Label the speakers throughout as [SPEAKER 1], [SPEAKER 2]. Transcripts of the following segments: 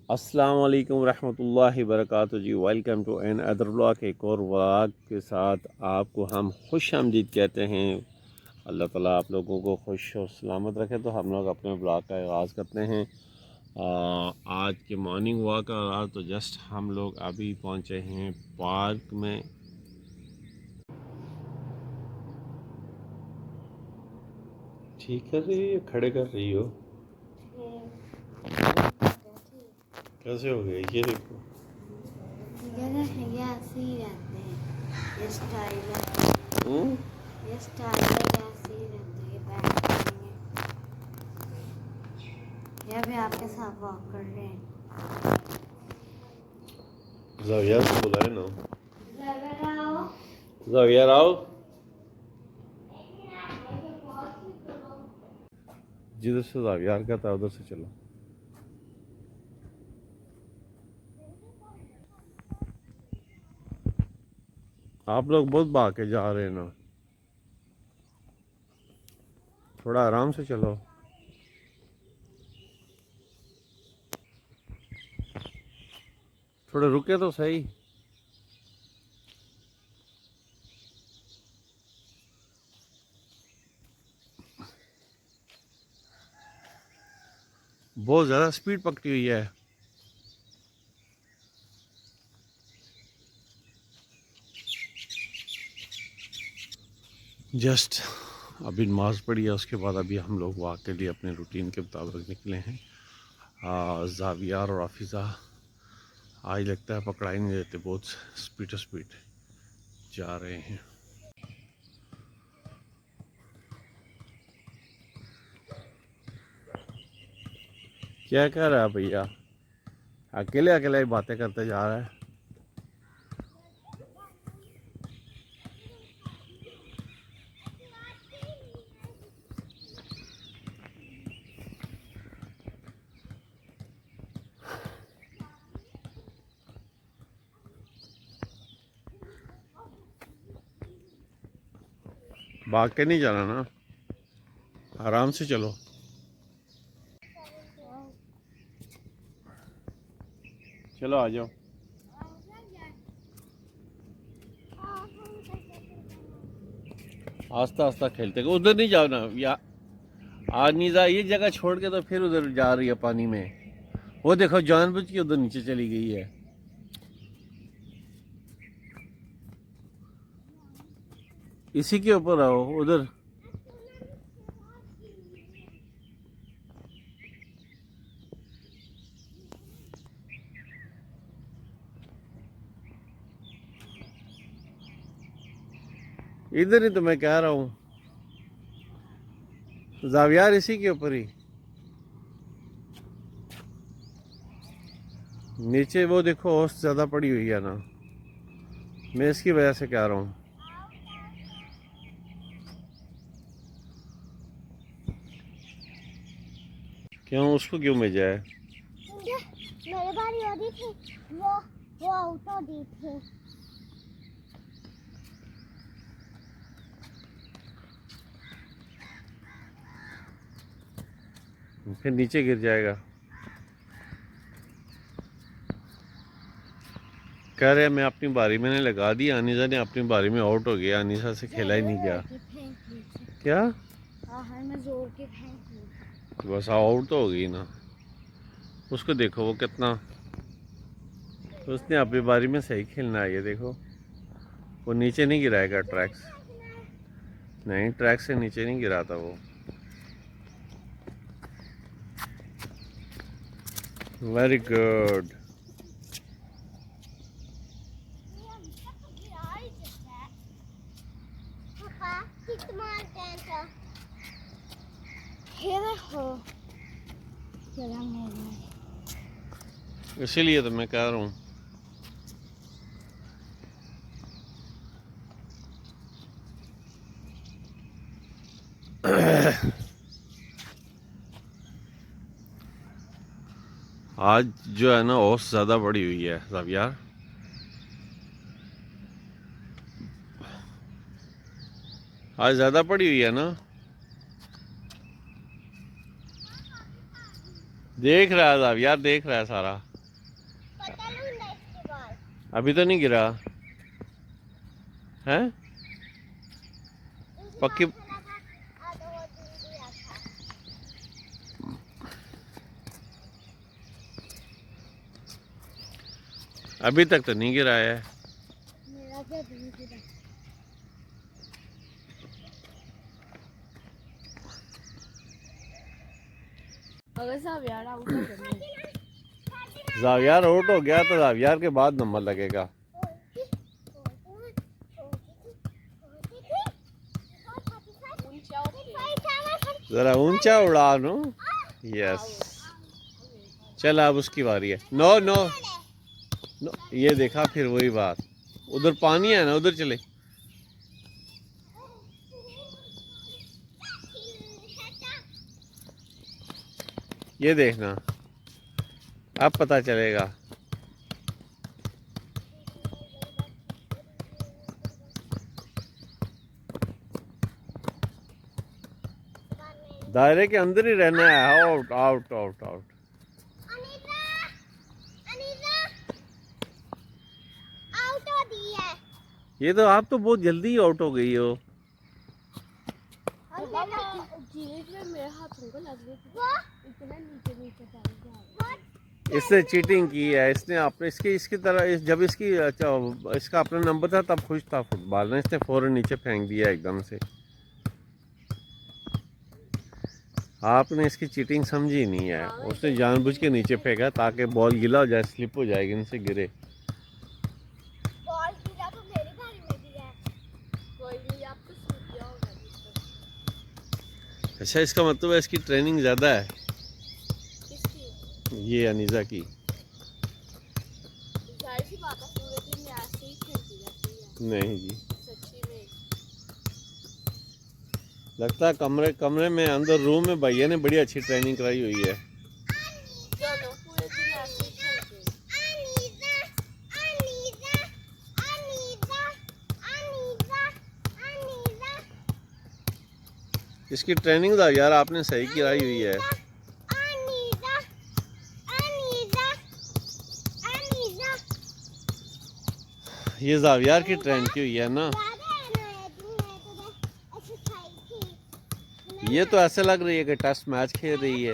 [SPEAKER 1] अस्सलाम वालेकुम रहमतुल्लाहि वबरकातुहू जी। Welcome to another vlog. एक और व्लॉग के साथ आपको हम खुश आमदीद कहते हैं। अल्लाह ताला आप लोगों को खुश और सलामत रखे। तो हम लोग अपने व्लॉग का आगाज़ करते हैं। आज के मॉर्निंग वॉक का आगाज़ तो जस्ट हम लोग अभी पहुँचे हैं पार्क में। ठीक कर रही है, खड़े कर रही हो? कैसे हो गए ये देखो।
[SPEAKER 2] ऐसे ही रहते हैं, ये स्टाइल है, ये स्टाइल है, ऐसे ही रहते हैं, बैठ जाएंगे। ये भी आपके साथ वॉक कर रहे हैं।
[SPEAKER 1] जाविया से बुलाए ना।
[SPEAKER 2] ज़रा आओ।
[SPEAKER 1] जाविया आओ। जिधर से जाविया का था उधर से चलो। आप लोग बहुत भाग के जा रहे हैं ना, थोड़ा आराम से चलो। थोड़े रुके तो सही। बहुत ज़्यादा स्पीड पकड़ी हुई है। जस्ट अभी नमाज पढ़ी है, उसके बाद अभी हम लोग वॉक के लिए अपने रूटीन के मुताबिक निकले हैं। जावियार और हाफिज़ा आज लगता है पकड़ा ही नहीं देते, बहुत स्पीड जा रहे हैं। क्या कह रहा है भैया? अकेले अकेले ही बातें करते जा रहा है। भाग के नहीं जाना ना, आराम से चलो। चलो आ जाओ। आस्ता आस्ता खेलते, उधर नहीं जाओ ना। या आज नीजा ये जगह छोड़ के तो फिर उधर जा रही है पानी में। वो देखो जानबूझ के उधर नीचे चली गई है। इसी के ऊपर आओ उधर। इधर ही तो मैं कह रहा हूँ, जावियार इसी के ऊपर ही। नीचे वो देखो ओस ज़्यादा पड़ी हुई है ना, मैं इसकी वजह से कह रहा हूँ। क्यों, उसको क्यों भेजा है?
[SPEAKER 2] मेरे बारी होती थी, वो आउट हो गई थी।
[SPEAKER 1] फिर नीचे गिर जाएगा। कह रहे मैं अपनी बारी मैंने लगा दी, अनीसा ने अपनी बारी में आउट हो गया, अनीसा से खेला ही नहीं गया। क्या?
[SPEAKER 2] मैं जोर के फेंक ली।
[SPEAKER 1] बस आउट तो हो गई ना। उसको देखो वो कितना, उसने अपनी बारी में सही खेलना है। ये देखो वो नीचे नहीं गिराएगा ट्रैक से। नहीं, ट्रैक से नीचे नहीं गिरा था वो। Very good. इसीलिए तो मैं कह रहा हूँ। आज जो है ना ओस ज़्यादा बड़ी हुई है सब यार। आज ज़्यादा पड़ी हुई है ना। देख रहा है साहब यार, देख रहा है सारा। अभी तो नहीं गिरा है पक्की। अभी तक तो नहीं गिरा है।
[SPEAKER 2] मेरा क्या नहीं गिरा। अगर ज़ावियार आउट हो गया,
[SPEAKER 1] ज़ावियार आउट हो गया तो ज़ावियार के बाद नंबर लगेगा। जरा ऊंचा उड़ा नो। यस, चल अब उसकी बारी है। नो नो नो, ये देखा फिर वही बात, उधर पानी है ना, उधर चले। ये देखना, अब पता चलेगा। दायरे के अंदर ही रहना है। Out out out out.
[SPEAKER 2] Out हो दी है।
[SPEAKER 1] ये तो आप तो बहुत जल्दी ही आउट हो गई हो।
[SPEAKER 2] मेरे हाथों को लग रही थी इतना नीचे नीचे जा रहा है।
[SPEAKER 1] इसने चीटिंग की है। इसने अपने इसकी तरह जब इसका अपना नंबर था तब खुश था फुटबॉल ने, इसने फौरन नीचे फेंक दिया एकदम से। आपने इसकी चीटिंग समझी नहीं है। उसने जानबूझ के नीचे फेंका ताकि बॉल गीला हो जाए, स्लिप हो जाएगी, इनसे गिरे।
[SPEAKER 2] बॉल गिरा तो मेरी बारी में गिरा। कोई नहीं, आप तो सूख गया होगा।
[SPEAKER 1] अच्छा, इसका मतलब है इसकी ट्रेनिंग ज़्यादा है।
[SPEAKER 2] किसकी?
[SPEAKER 1] ये अनीज़ा की।
[SPEAKER 2] जाहिर सी बात है, पूरे दिन में ऐसे ही खेलती रहती है।
[SPEAKER 1] नहीं जी,
[SPEAKER 2] सच्ची में।
[SPEAKER 1] लगता है कमरे में अंदर रूम में भैया ने बड़ी अच्छी ट्रेनिंग कराई हुई है।
[SPEAKER 2] चलो, पूरे दिन ऐसे ही खेलते हैं।
[SPEAKER 1] इसकी ट्रेनिंग तो यार आपने सही कराई हुई है। ये ज़ावियार की ट्रेन की हुई है ना। ये तो ऐसे लग रही है कि टेस्ट मैच खेल रही है।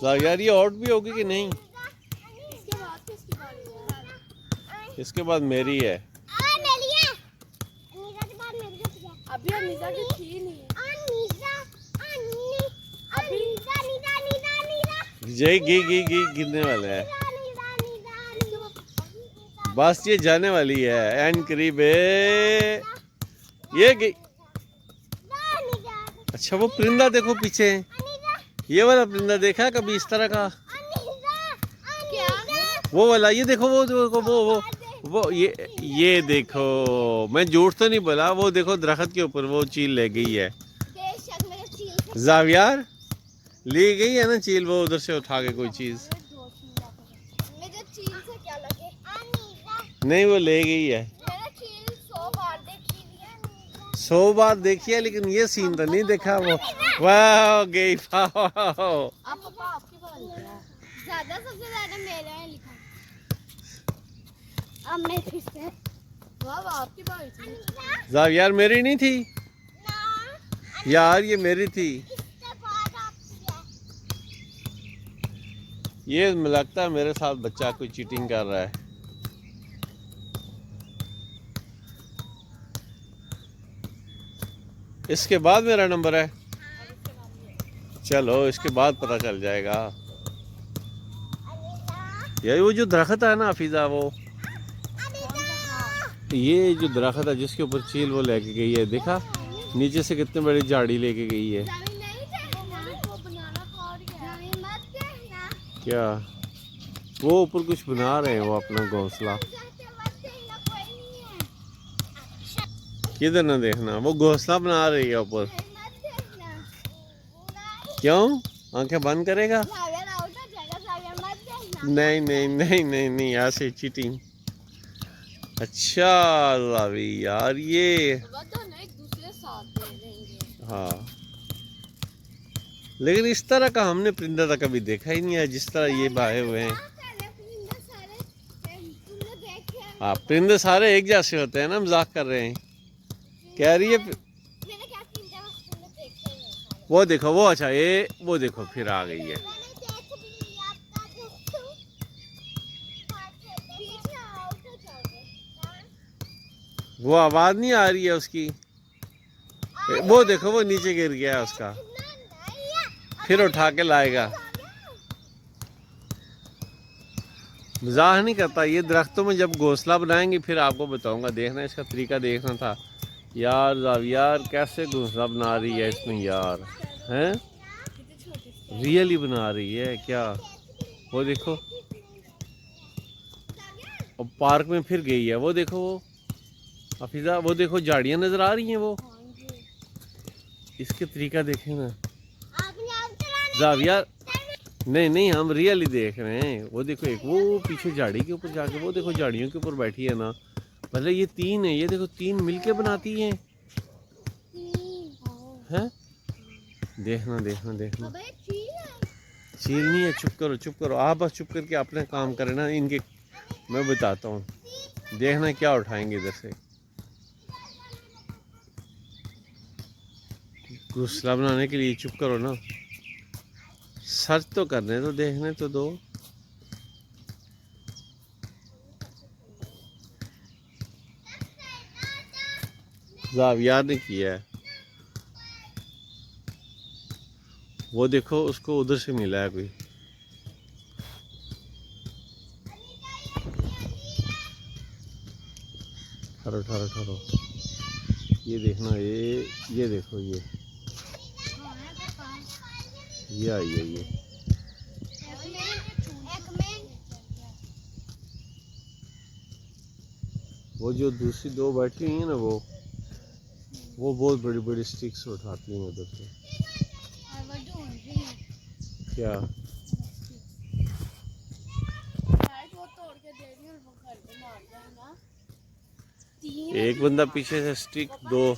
[SPEAKER 1] ज़ावियार ये आउट भी होगी कि नहीं? इसके बाद मेरी है।
[SPEAKER 2] अभी अनीता की थी नहीं।
[SPEAKER 1] जय गी गिरने वाला है। बस ये जाने वाली है, एंड करीब है। ये गई। अच्छा, वो परिंदा देखो पीछे, ये वाला परिंदा देखा है कभी इस तरह का? वो वाला, ये देखो, वो देखो, वो ये देखो, मैं झूठ तो नहीं बोला। वो देखो दरख्त के ऊपर वो चील ले गई है। ज़ावियार ले गई है ना चील, वो उधर से उठा के कोई चीज। नहीं, वो ले गई है। 100 बार देखी है, लेकिन ये सीन तो नहीं देखा। वो वाह गई।
[SPEAKER 2] सबसे ज्यादा मेरे में लिखा। अब मैं फिर से वाह आपकी बारी थी।
[SPEAKER 1] ज़ावियार मेरी नहीं थी यार, ये मेरी थी। ये लगता है मेरे साथ बच्चा कोई चीटिंग कर रहा है। इसके बाद मेरा नंबर है। चलो, इसके बाद पता चल जाएगा। ये वो जो दरख्त है ना हफीजा, वो ये जो दरख्त है जिसके ऊपर चील वो लेके गई है, देखा नीचे से कितनी बड़ी झाड़ी लेके गई है। क्या वो ऊपर कुछ बना रहे हैं, वो अपना घोंसला। किधर ना देखना, वो घोंसला बना रही है ऊपर। क्यों आंखें बंद करेगा? नहीं नहीं नहीं नहीं नहीं, ऐसे चीटिंग। अच्छा लावी यार, ये
[SPEAKER 2] एक दूसरे साथ दे देंगे।
[SPEAKER 1] हाँ, लेकिन इस तरह का हमने परिंदा तो कभी देखा ही नहीं है जिस तरह ये बाहे हुए हैं। हाँ, परिंदे सारे एक जैसे होते हैं ना, मजाक कर रहे हैं। कह रही है वो देखो वो, अच्छा ये वो देखो फिर आ गई है। वो आवाज नहीं आ रही है उसकी। वो देखो वो नीचे गिर गया है उसका, फिर उठा के लाएगा। मजाक नहीं करता। ये दरख्तों में जब घोंसला बनाएंगे फिर आपको बताऊंगा, देखना इसका तरीका देखना था। यार यार कैसे घोंसला बना रही है इसमें यार, हैं रियली बना रही है क्या। वो देखो, अब पार्क में फिर गई है। वो देखो वो हफीजा, वो देखो झाड़ियाँ नजर आ रही हैं वो। इसके तरीका देखे ना जाविया। नहीं नहीं, हम रियली देख रहे हैं। वो देखो एक वो पीछे झाड़ी के ऊपर जाके, वो देखो झाड़ियों के ऊपर बैठी है ना। मतलब ये तीन है, ये देखो तीन मिलके बनाती हैं। हैं देखना देखना देखना। चील नहीं है, चुप करो चुप करो। आप बस चुप करके अपना काम करें ना। इनके मैं बताता हूँ, देखना क्या उठाएंगे इधर से। घोंसला बनाने के लिए चुप करो ना, सर्च तो करने तो, देखने तो दो। जाविया ने किया है। वो देखो उसको उधर से मिला है कोई। ठहरो ठहरो ठहरो, ये देखना ये देखो ये आई है ये। वो जो दूसरी दो बैठी हुई है ना, वो बहुत बड़ी बड़ी स्टिक्स उठाती हैं उधर से। क्या एक बंदा पीछे से स्टिक दो।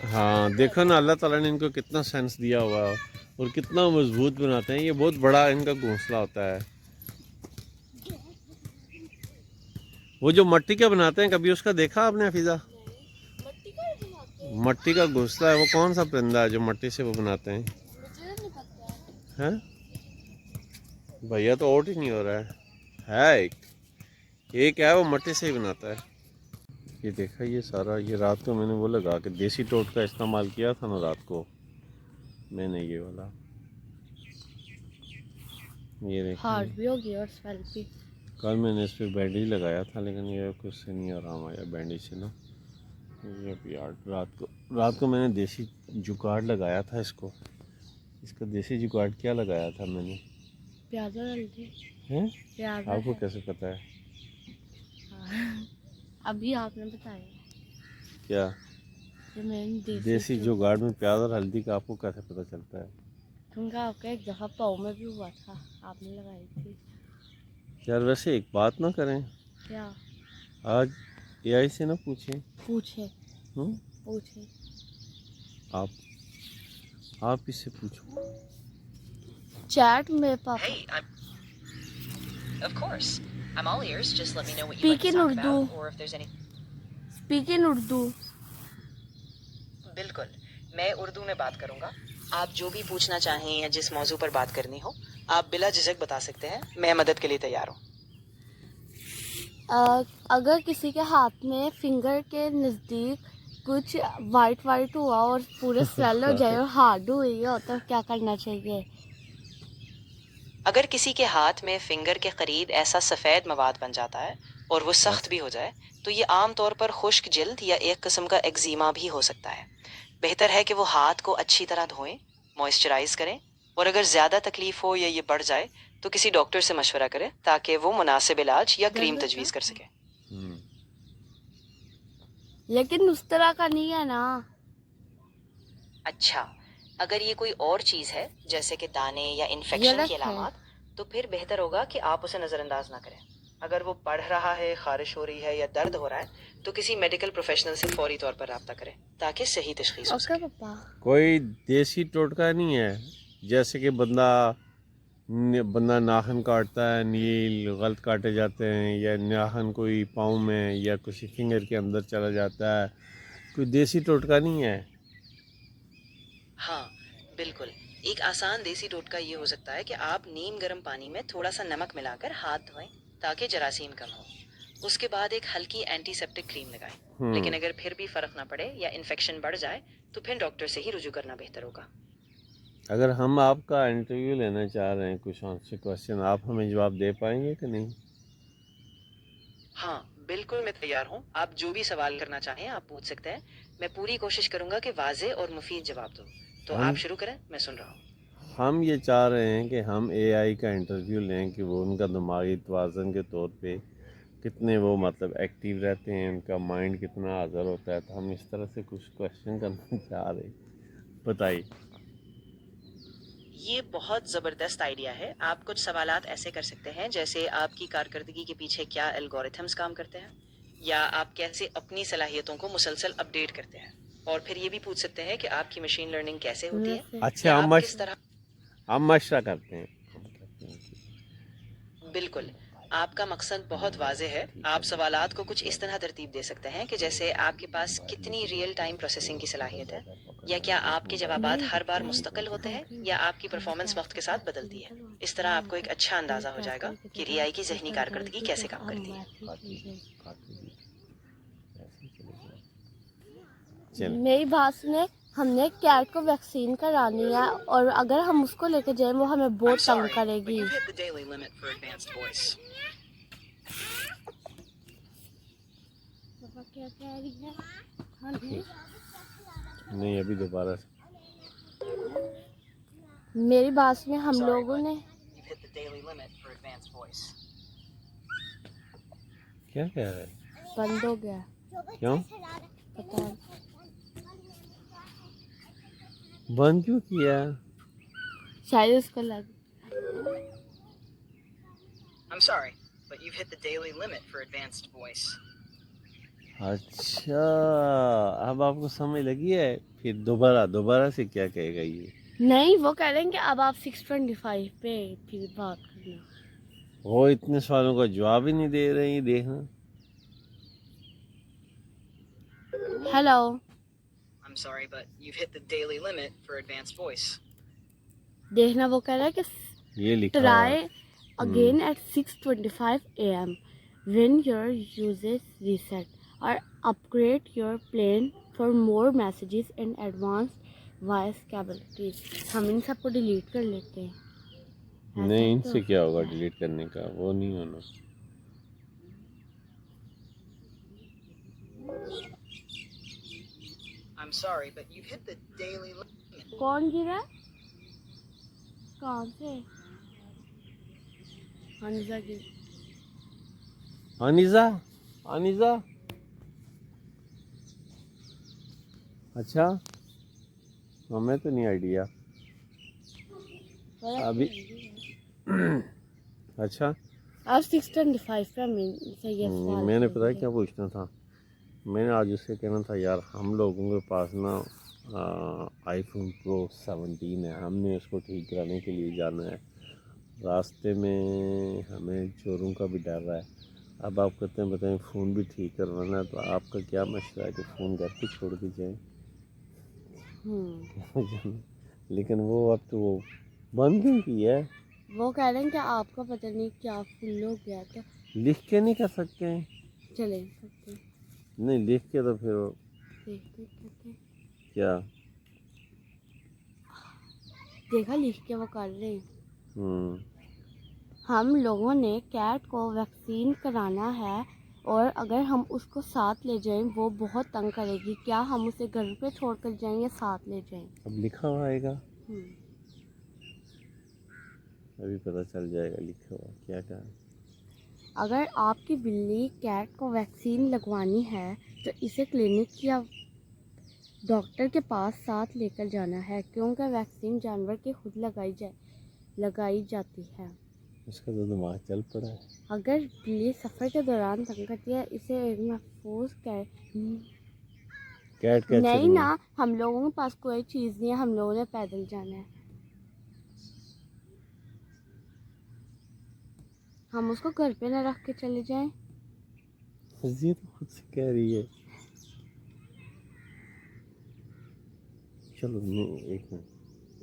[SPEAKER 1] हाँ देखो ना, अल्लाह ताला ने इनको कितना सेंस दिया हुआ है और कितना मजबूत बनाते हैं। ये बहुत बड़ा इनका घोंसला होता है। वो जो मट्टी का बनाते हैं, कभी उसका देखा आपने हफीजा? मट्टी का घोंसला है। वो कौन सा परिंदा है जो मट्टी से वो बनाते हैं? हैं भैया तो आउट ही नहीं हो रहा है एक है वो मट्टी से ही बनाता है। ये देखा, ये सारा ये रात को मैंने वो लगा के देसी टोट का इस्तेमाल किया था ना रात को मैंने, ये वाला। ये देखा,
[SPEAKER 2] हार्ड भी होगी और स्वेल भी।
[SPEAKER 1] कल मैंने इस पर बैंडेज लगाया था लेकिन ये कुछ से नहीं आराम आया बैंडेज से ना। ये अभी रात को मैंने देसी जुगाड़ लगाया था इसको। इसका देसी जुगाड़ क्या लगाया था मैंने?
[SPEAKER 2] प्याज और हल्दी
[SPEAKER 1] हैं?
[SPEAKER 2] प्याज
[SPEAKER 1] आपको कैसे पता है?
[SPEAKER 2] अभी आपने बताया
[SPEAKER 1] क्या
[SPEAKER 2] कि मैंने
[SPEAKER 1] देसी जुगाड़ में प्याज और हल्दी का आपको कैसे पता चलता है?
[SPEAKER 2] क्योंकि आपका एक दफ़ा पाव में भी हुआ था, आपने लगाई थी।
[SPEAKER 1] यार वैसे एक बात ना करें,
[SPEAKER 2] क्या?
[SPEAKER 1] आज एआई से ना पूछें।
[SPEAKER 2] पूछे
[SPEAKER 1] हम्म?
[SPEAKER 2] पूछे
[SPEAKER 1] आप इससे पूछो।
[SPEAKER 2] चैट में पापा।
[SPEAKER 3] Hey, of course. I'm all ears. Just let me know what you'd
[SPEAKER 2] Speak
[SPEAKER 3] like to
[SPEAKER 2] in
[SPEAKER 3] talk
[SPEAKER 2] Urdu.
[SPEAKER 3] about, or if there's any.
[SPEAKER 2] Speak in Urdu.
[SPEAKER 3] बिल्कुल, मैं उर्दू में बात करूंगा। आप जो भी पूछना चाहें या जिस मौजू पर बात करनी हो, आप बिला झिझक बता सकते हैं। मैं मदद के लिए तैयार हूँ।
[SPEAKER 2] अगर किसी के हाथ में फिंगर के नज़दीक कुछ वाइट हुआ और पूरे स्वेल हो जाए और हार्ड हुई हो तो क्या करना चाहिए?
[SPEAKER 3] अगर किसी के हाथ में फिंगर के करीब ऐसा सफ़ेद मवाद बन जाता है और वो सख्त भी हो जाए, तो ये आम तौर पर खुश्क जिल्द या एक किस्म का एक्जीमा भी हो सकता है। बेहतर है कि वो हाथ को अच्छी तरह धोएं, मॉइस्चराइज करें, और अगर ज़्यादा तकलीफ हो या ये बढ़ जाए तो किसी डॉक्टर से मशवरा करें ताकि वो मुनासिब इलाज या क्रीम तजवीज़ कर सके।
[SPEAKER 2] लेकिन उस तरह का नहीं है ना।
[SPEAKER 3] अच्छा, अगर ये कोई और चीज़ है जैसे कि दाने या इन्फेक्शन के
[SPEAKER 2] गलत है।
[SPEAKER 3] अलामात, तो फिर बेहतर होगा कि आप उसे नज़रअंदाज ना करें। अगर वो बढ़ रहा है, खारिश हो रही है या दर्द हो रहा है, तो किसी मेडिकल प्रोफेशनल से फौरी तौर पर रब्ता करें ताकि सही तशखीस हो
[SPEAKER 2] ओके
[SPEAKER 3] सके।
[SPEAKER 2] पापा।
[SPEAKER 1] कोई देसी टोटका नहीं है जैसे कि बंदा नाखून काटता है, नील गलत काटे जाते हैं, या नाखून कोई पाँव में या किसी फिंगर के अंदर चला जाता है, कोई देसी टोटका नहीं है।
[SPEAKER 3] हाँ, बिल्कुल। एक आसान देसी टोटका ये हो सकता है कि आप नीम गर्म पानी में थोड़ा सा नमक मिलाकर हाथ धोएं ताकि जरासीम कम हो। उसके बाद एक हल्की एंटीसेप्टिक क्रीम लगाएं। लेकिन अगर फिर भी फर्क ना पड़े या इन्फेक्शन बढ़ जाए तो फिर डॉक्टर से ही रुजू करना बेहतर होगा।
[SPEAKER 1] अगर हम आपका इंटरव्यू लेना चाह रहे हैं, कुछ आपसे क्वेश्चन, आप हमें जवाब दे पाएंगे कि नहीं?
[SPEAKER 3] हाँ, बिल्कुल मैं तैयार हूँ। आप जो भी सवाल करना चाहें आप पूछ सकते हैं। मैं पूरी कोशिश करूंगा कि वाज़ेह और मुफीद जवाब दूँ। तो आप
[SPEAKER 1] हम
[SPEAKER 3] शुरू करें, मैं सुन रहा हूँ।
[SPEAKER 1] हम ये चाह रहे हैं कि हम एआई का इंटरव्यू लें कि वो उनका दिमागी तवाज़ुन के तौर पे कितने वो मतलब एक्टिव रहते हैं, उनका माइंड कितना हाज़िर होता है। तो हम इस तरह से कुछ क्वेश्चन करना चाह रहे हैं, बताइए।
[SPEAKER 3] ये बहुत ज़बरदस्त आइडिया है। आप कुछ सवालात ऐसे कर सकते हैं जैसे आपकी कारकर्दगी के पीछे क्या एल्गोरिथम्स काम करते हैं, या आप कैसे अपनी सलाहियतों को मुसलसल अपडेट करते हैं। और फिर ये भी पूछ सकते हैं कि आपकी मशीन लर्निंग कैसे होती है,
[SPEAKER 1] अच्छा,
[SPEAKER 3] या आप किस तरह।
[SPEAKER 1] हम मशरा करते हैं।
[SPEAKER 3] बिल्कुल, आपका मकसद बहुत वाज़ेह है।
[SPEAKER 1] ठीक
[SPEAKER 3] आप
[SPEAKER 1] है जी।
[SPEAKER 3] सवालात को कुछ इस तरह तरतीब दे सकते हैं कि जैसे आपके पास कितनी रियल टाइम प्रोसेसिंग की सलाहियत है, या क्या आपके जवाबात हर बार मुस्तकिल होते हैं, या आपकी परफॉर्मेंस वक्त के साथ बदलती है। इस तरह आपको एक अच्छा अंदाजा हो जाएगा कि रियाई की जहनी कारकर्दगी कैसे काम करती है।
[SPEAKER 1] चलें।
[SPEAKER 2] मेरी बात ने हमने कैट को वैक्सीन करानी है और अगर हम उसको लेके जाएं वो हमें
[SPEAKER 3] I'm
[SPEAKER 2] बहुत तंग
[SPEAKER 3] sorry, but
[SPEAKER 2] करेगी।
[SPEAKER 3] you've hit the daily limit for advanced voice.
[SPEAKER 2] पापा क्या कह रही है? हाँ जी।
[SPEAKER 1] नहीं, अभी दोबारा से।
[SPEAKER 2] मेरी बात में हम
[SPEAKER 3] Sorry,
[SPEAKER 2] लोगों
[SPEAKER 3] but
[SPEAKER 2] ने
[SPEAKER 3] you've hit the daily limit for advanced voice.
[SPEAKER 1] क्या कह रहे हैं?
[SPEAKER 2] बंद हो गया।
[SPEAKER 1] क्यों
[SPEAKER 2] पता नहीं।
[SPEAKER 1] बंद क्यों किया?
[SPEAKER 2] शायद उसको लग।
[SPEAKER 3] I'm sorry, but you've hit the daily limit for advanced voice.
[SPEAKER 1] अच्छा, अब आपको समझ लगी है। फिर दोबारा दोबारा से क्या कहेगा ये?
[SPEAKER 2] नहीं, वो कह रहे हैं कि अब आप 625 पे फिर बात करना।
[SPEAKER 1] वो इतने सवालों का जवाब ही नहीं दे रही, देखना।
[SPEAKER 2] Hello.
[SPEAKER 3] I'm sorry, but you've hit the daily limit for advanced voice.
[SPEAKER 2] देखना, वो कह रहा है कि
[SPEAKER 1] ये लिखा हुआ है।
[SPEAKER 2] try again at 6:25 a.m. when your usage reset or upgrade your plan for more messages and advanced voice capabilities। हम इन सबको डिलीट कर लेते हैं। ऐसा
[SPEAKER 1] नहीं,
[SPEAKER 2] तो
[SPEAKER 1] इनसे
[SPEAKER 2] हो
[SPEAKER 1] क्या होगा
[SPEAKER 2] सकता है।
[SPEAKER 1] डिलीट करने का, वो नहीं होना।
[SPEAKER 3] I'm sorry, but you've hit the daily limit.
[SPEAKER 2] कौन गिरा? कहाँ से? हनीजा गिर।
[SPEAKER 1] अनीजा, अनीजा। अच्छा, हमें तो नहीं आइडिया अभी। अच्छा,
[SPEAKER 2] अब 6:25 पे हमसे ये सवाल
[SPEAKER 1] मैंने पता है
[SPEAKER 2] पूछे।
[SPEAKER 1] क्या पूछना था। मैंने आज उससे कहना था, यार हम लोगों के पास ना आईफोन प्रो 17 है, हमने उसको ठीक कराने के लिए जाना है। रास्ते में हमें चोरों का भी डर रहा है। अब आप कहते हैं बताएं फ़ोन भी ठीक करवाना है, तो आपका क्या मशवरा है कि फ़ोन घर पे छोड़ के जाएं? लेकिन वो अब तो वो बंद क्यों किया है?
[SPEAKER 2] वो कह रहे हैं कि आपका पता नहीं क्या फुल हो गया, तो
[SPEAKER 1] लिख के नहीं कर सकते हैं?
[SPEAKER 2] चले सकते हैं।
[SPEAKER 1] नहीं, लिख के तो फिर
[SPEAKER 2] देखते करते हैं।
[SPEAKER 1] क्या?
[SPEAKER 2] देखा, लिख के वो कर रहे हैं।
[SPEAKER 1] हम्म
[SPEAKER 2] हम लोगों ने कैट को वैक्सीन कराना है और अगर हम उसको साथ ले जाएं वो बहुत तंग करेगी। क्या हम उसे घर पे छोड़ कर जाएं या साथ ले जाएं?
[SPEAKER 1] अब लिखा हुआ आएगा,
[SPEAKER 2] हम्म।
[SPEAKER 1] अभी पता चल जाएगा लिखा हुआ क्या क्या है।
[SPEAKER 2] अगर आपकी बिल्ली कैट को वैक्सीन लगवानी है तो इसे क्लिनिक या डॉक्टर के पास साथ लेकर जाना है, क्योंकि वैक्सीन जानवर की खुद लगाई जाती है।
[SPEAKER 1] उसका तो दिमाग चल पड़ा है।
[SPEAKER 2] अगर बिल्ली सफ़र के दौरान तंग करती है, इसे एक महफूज
[SPEAKER 1] कैट कैच
[SPEAKER 2] नहीं
[SPEAKER 1] करनी
[SPEAKER 2] ना, हम लोगों के पास कोई चीज़ नहीं है, हम लोगों ने पैदल जाना है। हम उसको घर पे ना रख के चले जाएं।
[SPEAKER 1] ये तो खुद से कह रही है। चलो एक मिनट,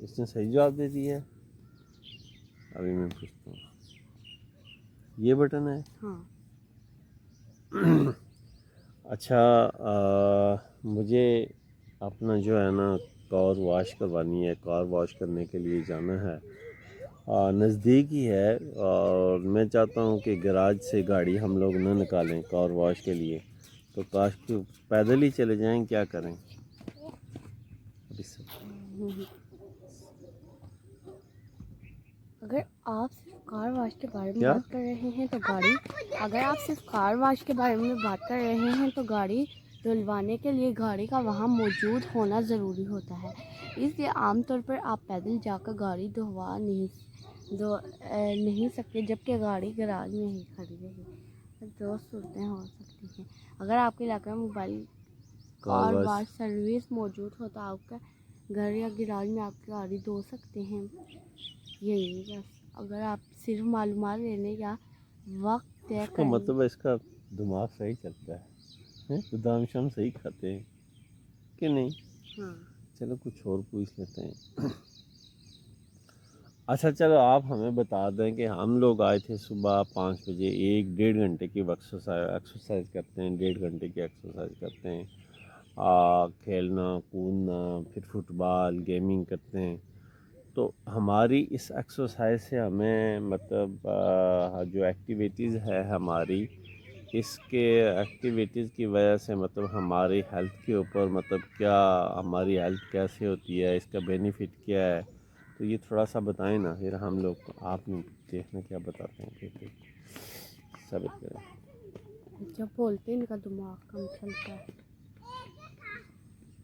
[SPEAKER 1] इसने सही जवाब दे दिया है। अभी मैं पूछता हूँ, ये बटन है।
[SPEAKER 2] हाँ।
[SPEAKER 1] अच्छा, मुझे अपना जो है ना कार वॉश करवानी है। कार वॉश करने के लिए जाना है, नज़दीक ही है, और मैं चाहता हूँ कि गैराज से गाड़ी हम लोग ना निकालें कार वॉश के लिए, तो काश कि पैदल ही चले जाएं। क्या करें अभी से?
[SPEAKER 2] अगर आप सिर्फ कार वॉश के बारे में
[SPEAKER 1] क्या?
[SPEAKER 2] बात कर रहे हैं तो गाड़ी अगर आप सिर्फ कार वॉश के बारे में बात कर रहे हैं तो गाड़ी धुलवाने के लिए गाड़ी का वहाँ मौजूद होना ज़रूरी होता है। इसलिए आमतौर पर आप पैदल जाकर गाड़ी धुलवा नहीं सकते, जबकि गाड़ी गैराज में ही खड़ी रहेगी। दो सूरतें हो सकती हैं। अगर आपके इलाके में मोबाइल कार वॉश सर्विस मौजूद हो तो आपका घर या गैराज में आपकी गाड़ी धो सकते हैं। यही बस। अगर आप सिर्फ मालूमात लेने या वक्त तय
[SPEAKER 1] उसका
[SPEAKER 2] करने
[SPEAKER 1] मतलब है इसका दिमाग सही चलता है, बादाम शाम सही खाते हैं कि नहीं?
[SPEAKER 2] हाँ।
[SPEAKER 1] चलो कुछ और पूछ लेते हैं। अच्छा चलो, आप हमें बता दें कि हम लोग आए थे सुबह 5 बजे, 1-1.5 घंटे की एक्सरसाइज करते हैं, 1.5 घंटे की एक्सरसाइज करते हैं, खेलना कूदना, फिर फुटबॉल गेमिंग करते हैं। तो हमारी इस एक्सरसाइज से हमें मतलब जो एक्टिविटीज़ है हमारी, इसके एक्टिविटीज़ की वजह से मतलब हमारी हेल्थ के ऊपर मतलब क्या, हमारी हेल्थ कैसे होती है, इसका बेनिफिट क्या है, तो ये थोड़ा सा बताएं ना, फिर हम लोग आप देखना क्या बताते हैं, फिर साबित करें।
[SPEAKER 2] जब बोलते हैं इनका दिमाग कम चलता है।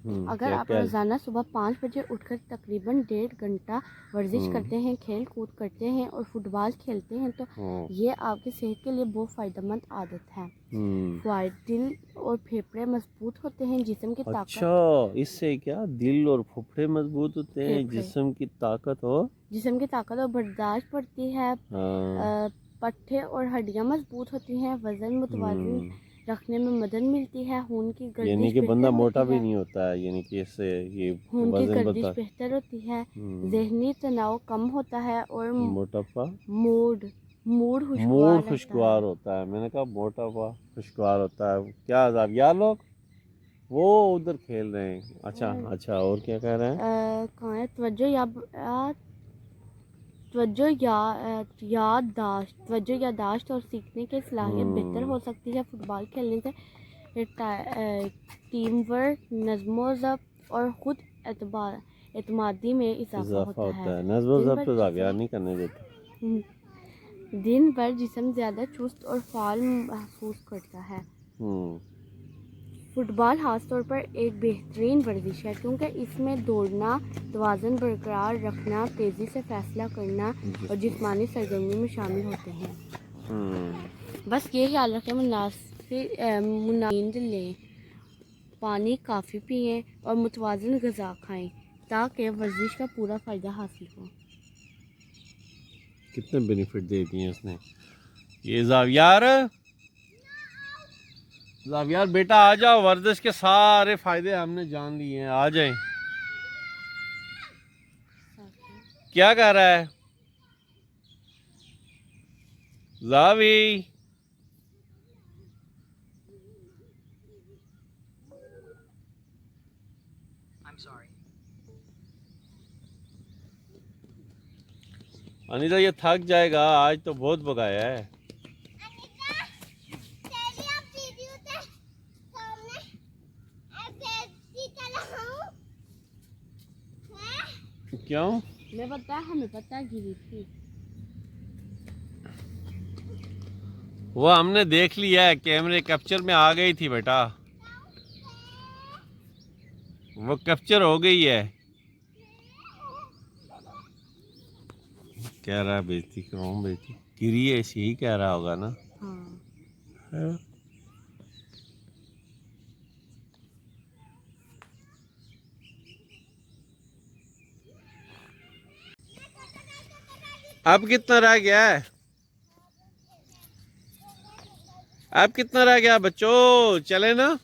[SPEAKER 2] अगर
[SPEAKER 1] क्या
[SPEAKER 2] आप
[SPEAKER 1] क्या?
[SPEAKER 2] रोज़ाना सुबह 5 बजे उठकर तकरीबन 1.5 घंटा वर्जिश करते हैं, खेल कूद करते हैं और फुटबॉल खेलते हैं तो ये आपकी सेहत के लिए बहुत फ़ायदेमंद आदत है। दिल और फेफड़े मजबूत होते हैं, जिस्म की ताकत।
[SPEAKER 1] अच्छा, इससे क्या दिल और फेफड़े मजबूत होते हैं, जिस्म की ताकत और
[SPEAKER 2] बर्दाश्त बढ़ती है। पट्टे और हड्डियां मजबूत होती हैं, वजन मुतवाज़िन रखने में मदद मिलती है, खून की
[SPEAKER 1] यानी
[SPEAKER 2] गर्दिश
[SPEAKER 1] कि बंदा
[SPEAKER 2] बेहतर
[SPEAKER 1] मोटा
[SPEAKER 2] होती
[SPEAKER 1] भी
[SPEAKER 2] है।
[SPEAKER 1] नहीं होता है, यानी कि इससे ये
[SPEAKER 2] खून की
[SPEAKER 1] वजन
[SPEAKER 2] गर्दिश
[SPEAKER 1] बता।
[SPEAKER 2] बेहतर होती है, जहनी तनाव कम होता है और
[SPEAKER 1] मोटापा
[SPEAKER 2] मूड मूड
[SPEAKER 1] मूड
[SPEAKER 2] खुशगवार रहता
[SPEAKER 1] खुशगवार
[SPEAKER 2] है।
[SPEAKER 1] होता है। मैंने कहा मोटापा खुशगवार होता है। क्या आजाब यार, लोग वो उधर खेल रहे हैं। अच्छा अच्छा, और क्या कह रहे हैं?
[SPEAKER 2] कहाँ है? तवज्जो यादाश्त और सीखने की सलाहियत बेहतर हो सकती है। फुटबॉल खेलने से टीम वर्क, नज़्मो ज़ब्त और ख़ुद एतमादी में इजाफा होता है।
[SPEAKER 1] नज़्म ज़ब्त तो जाविया नहीं करने देता।
[SPEAKER 2] दिन भर जिस्म ज़्यादा चुस्त और फाल महसूस करता है। फुटबॉल खासतौर पर एक बेहतरीन वर्जिश है क्योंकि इसमें दौड़ना, तवाज़ुन बरकरार रखना, तेज़ी से फैसला करना और जिस्मानी सरगर्मी में शामिल होते हैं। बस ये ख्याल रखें, नींद लें, पानी काफ़ी पिएं और मुतवाज़िन ग़िज़ा खाएं ताकि वर्जिश का पूरा फ़ायदा हासिल हो।
[SPEAKER 1] कितने बेनिफिट दे दिए इसने। ये जावियार बेटा आ जाओ, वर्जिश के सारे फायदे हमने जान लिए हैं, आ जाए। क्या कर रहा है जावी? अनिता ये थक जाएगा, आज तो बहुत भगाया है। क्यों?
[SPEAKER 2] हमें पता गिरी थी।
[SPEAKER 1] वो हमने देख लिया है, कैमरे कैप्चर में आ गई थी बेटा, वो कैप्चर हो गई है। कह रहा है बेइज्जती, कौन बेइज्जती? गिरीश यही कह रहा होगा ना।
[SPEAKER 2] हाँ।
[SPEAKER 1] हाँ। अब कितना रह गया है? अब कितना रह गया बच्चों? चले ना,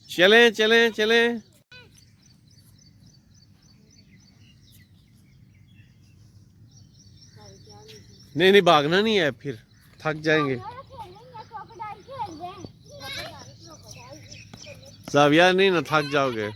[SPEAKER 1] चलें चलें चलें। नहीं नहीं, भागना नहीं है, फिर थक जाएंगे। जाविया नहीं ना, थक जाओगे।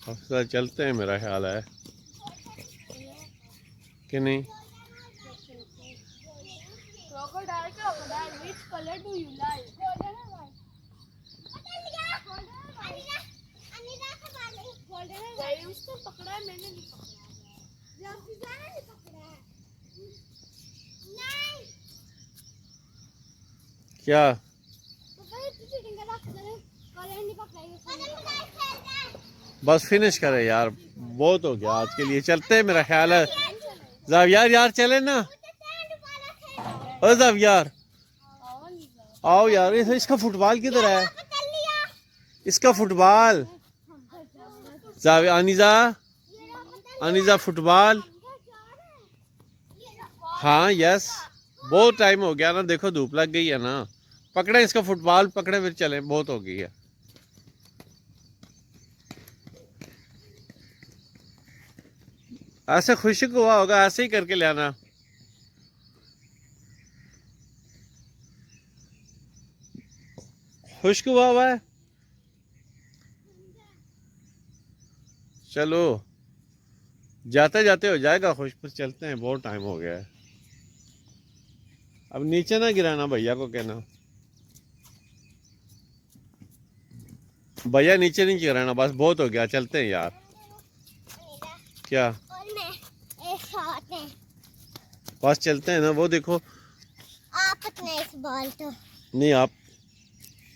[SPEAKER 1] हफ्ता चलते हैं मेरा ख्याल है कि नहीं।
[SPEAKER 2] Which color do you like? Golden and white. उसको पकड़ा है, मैंने नहीं पकड़ा है।
[SPEAKER 1] क्या बस फिनिश करे यार, बहुत हो गया आज के लिए। चलते हैं मेरा ख्याल है। जावियार यार चले ना। ओ जावियार आओ यार। इसका फुटबॉल किधर है? इसका फुटबॉल। जाविया, अनीजा, अनीजा फुटबॉल। हाँ यस, बहुत टाइम हो गया ना, देखो धूप लग गई है ना। पकड़े इसका फुटबॉल, पकड़े फिर चले, बहुत हो गई है। ऐसे खुशी को हुआ होगा, ऐसे ही करके ले आना। खुश को हुआ है। चलो जाते जाते हो जाएगा खुश, पर चलते हैं, बहुत टाइम हो गया है। अब नीचे ना गिराना, भैया को कहना। भैया नीचे नहीं गिराना, बस बहुत हो गया, चलते हैं यार। क्या बस चलते हैं ना, वो देखो।
[SPEAKER 4] आप इस बॉल तो
[SPEAKER 1] नहीं आप,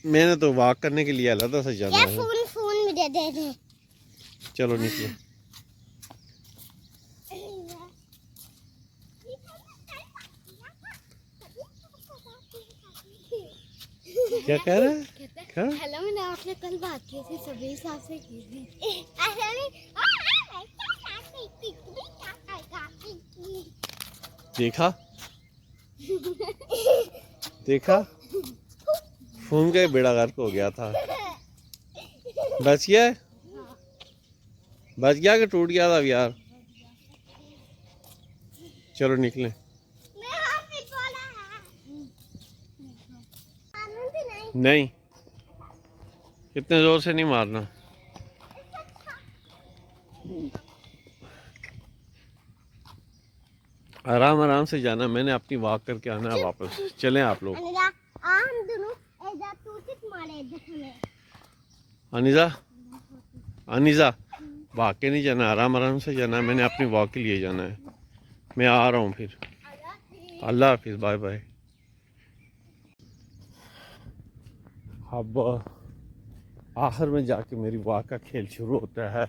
[SPEAKER 1] मैंने तो वॉक करने के लिए अलग से जाना है।
[SPEAKER 4] फोन फोन भी दे दे।
[SPEAKER 1] चलो निकलो। क्या कह रहे हैं? क्या?
[SPEAKER 4] हेलो, मैंने आपसे कल बात की थी, सभी साहब से की थी।
[SPEAKER 1] देखा देखा, फोन का बेड़ा गर्क हो गया था। बच गया है? बच गया कि टूट गया था यार? चलो निकले। नहीं, इतने जोर से नहीं मारना। आराम आराम से जाना, मैंने अपनी वॉक करके आना है वापस। चलें आप लोग। अनीजा, अनीजा भाग के नहीं जाना, आराम आराम से जाना है, मैंने अपनी वॉक के लिए जाना है। मैं आ रहा हूँ फिर। अल्लाह हाफिज़, बाय बाय। अब आखिर में जाके मेरी वॉक का खेल शुरू होता है,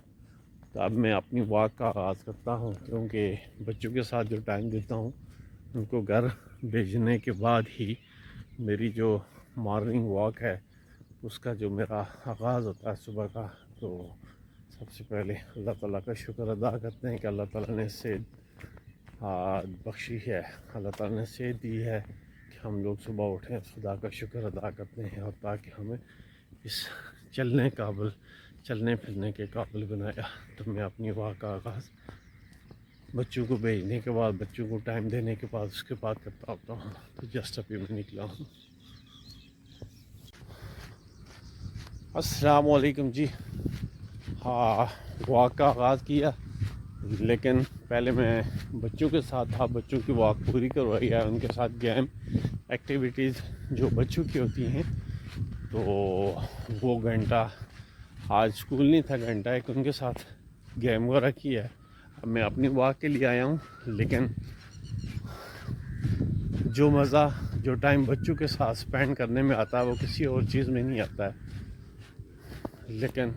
[SPEAKER 1] तो अब मैं अपनी वॉक का आगाज़ करता हूँ, क्योंकि बच्चों के साथ जो टाइम देता हूँ उनको घर भेजने के बाद ही मेरी जो मॉर्निंग वॉक है उसका जो मेरा आगाज़ होता है सुबह का। तो सबसे पहले अल्लाह ताला का शुक्र अदा करते हैं कि अल्लाह ताला ने सेहत बख्शी है, अल्लाह ताला ने सेहत दी है कि हम लोग सुबह उठें, खुदा का शुक्र अदा करते हैं, और ताकि हमें इस चलने काबिल, चलने फिरने के काबिल बनाया। तो मैं अपनी वॉक का आगाज़ बच्चों को भेजने के बाद, बच्चों को टाइम देने के बाद, उसके बाद करता होता हूँ। तो जस्ट अभी मैं निकला हूँ। अस्सलाम वालेकुम जी। हाँ वॉक का आगाज़ किया, लेकिन पहले मैं बच्चों के साथ था, बच्चों की वॉक पूरी करवाई है, उनके साथ गेम एक्टिविटीज़ जो बच्चों की होती हैं, तो वो घंटा आज स्कूल नहीं था, घंटा एक उनके साथ गेम वगैरह की है। अब मैं अपनी वॉक के लिए आया हूँ, लेकिन जो मज़ा जो टाइम बच्चों के साथ स्पेंड करने में आता है वो किसी और चीज़ में नहीं आता है। लेकिन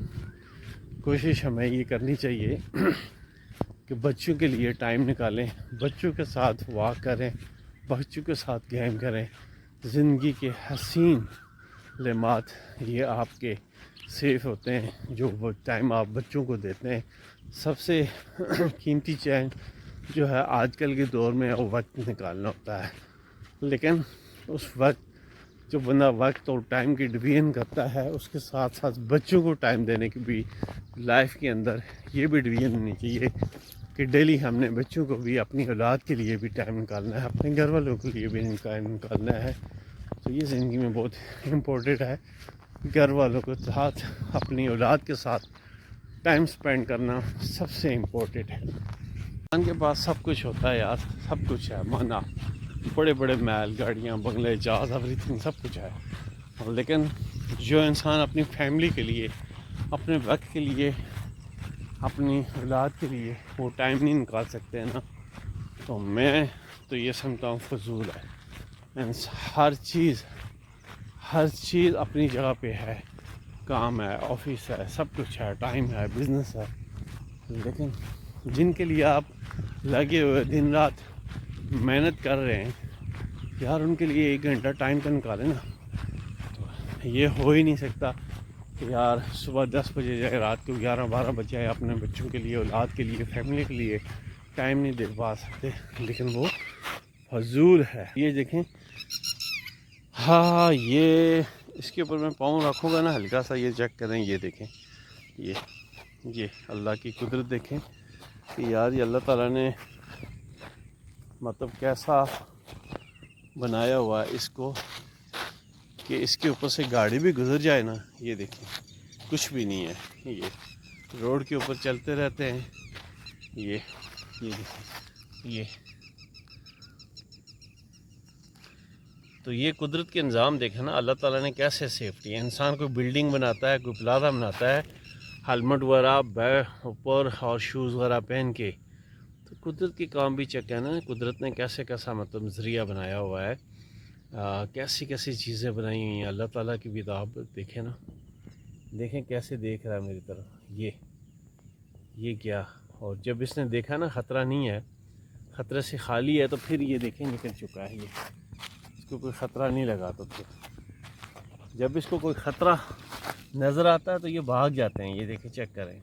[SPEAKER 1] कोशिश हमें ये करनी चाहिए कि बच्चों के लिए टाइम निकालें, बच्चों के साथ वॉक करें, बच्चों के साथ गेम करें। ज़िंदगी के हसीन लम्हात ये आपके सेफ होते हैं जो वो टाइम आप बच्चों को देते हैं। सबसे कीमती चैन जो है आजकल के दौर में वो वक्त निकालना होता है, लेकिन उस वक्त जो बंदा वक्त और टाइम की डिवीज़न करता है उसके साथ साथ बच्चों को टाइम देने की भी लाइफ के अंदर ये भी डिवीज़न होनी चाहिए कि डेली हमने बच्चों को भी, अपनी औलाद के लिए भी टाइम निकालना है, अपने घर वालों के लिए भी निकालना है। तो ये ज़िंदगी में बहुत इम्पोर्टेंट है, घर वालों के साथ अपनी औलाद के साथ टाइम स्पेंड करना सबसे इम्पोर्टेंट है। इंसान के पास सब कुछ होता है यार, सब कुछ है, माना बड़े बड़े महल, गाड़ियाँ, बंगले, जहाज़, एवरीथिंग सब कुछ है, लेकिन जो इंसान अपनी फैमिली के लिए, अपने वक्त के लिए, अपनी औलाद के लिए वो टाइम नहीं निकाल सकते हैं ना, तो मैं तो ये समझता हूँ फजूल है। हर चीज़ अपनी जगह पे है, काम है, ऑफिस है, सब कुछ है, टाइम है, बिजनेस है, लेकिन जिनके लिए आप लगे हुए दिन रात मेहनत कर रहे हैं यार, उनके लिए 1 घंटा टाइम तो निकालें ना। तो ये हो ही नहीं सकता कि यार सुबह 10 बजे जाए, रात को 11-12 बजे आए, अपने बच्चों के लिए, औलाद के लिए, फैमिली के लिए टाइम नहीं दे पा सकते, लेकिन वो फजूल है। ये देखें, हाँ ये इसके ऊपर मैं पाँव रखूँगा ना हल्का सा, ये चेक करें, ये देखें, ये अल्लाह की कुदरत देखें कि यार ये अल्लाह ताला ने मतलब कैसा बनाया हुआ है इसको कि इसके ऊपर से गाड़ी भी गुजर जाए ना, ये देखें कुछ भी नहीं है, ये रोड के ऊपर चलते रहते हैं। ये देखें, ये तो ये कुदरत के निज़ाम देखें ना, अल्लाह ताला ने कैसे सेफ्टी है। इंसान कोई बिल्डिंग बनाता है, कोई प्लाजा बनाता है, हेलमेट वगैरह बैग ऊपर और शूज़ वगैरह पहन के, तो कुदरत के काम भी चेक है ना, कुदरत ने कैसे कैसा मतलब ज़रिया बनाया हुआ है, कैसी कैसी चीज़ें बनाई हुई हैं। अल्लाह ताला की भी तो आप देखें ना, देखें कैसे देख रहा है मेरी तरफ, ये क्या। और जब इसने देखा ना ख़तरा नहीं है, ख़तरे से खाली है, तो फिर ये देखें निकल चुका है, ये इसको कोई ख़तरा नहीं लगा। तो फिर जब इसको कोई ख़तरा नज़र आता है तो ये भाग जाते हैं, ये देखें चेक करें।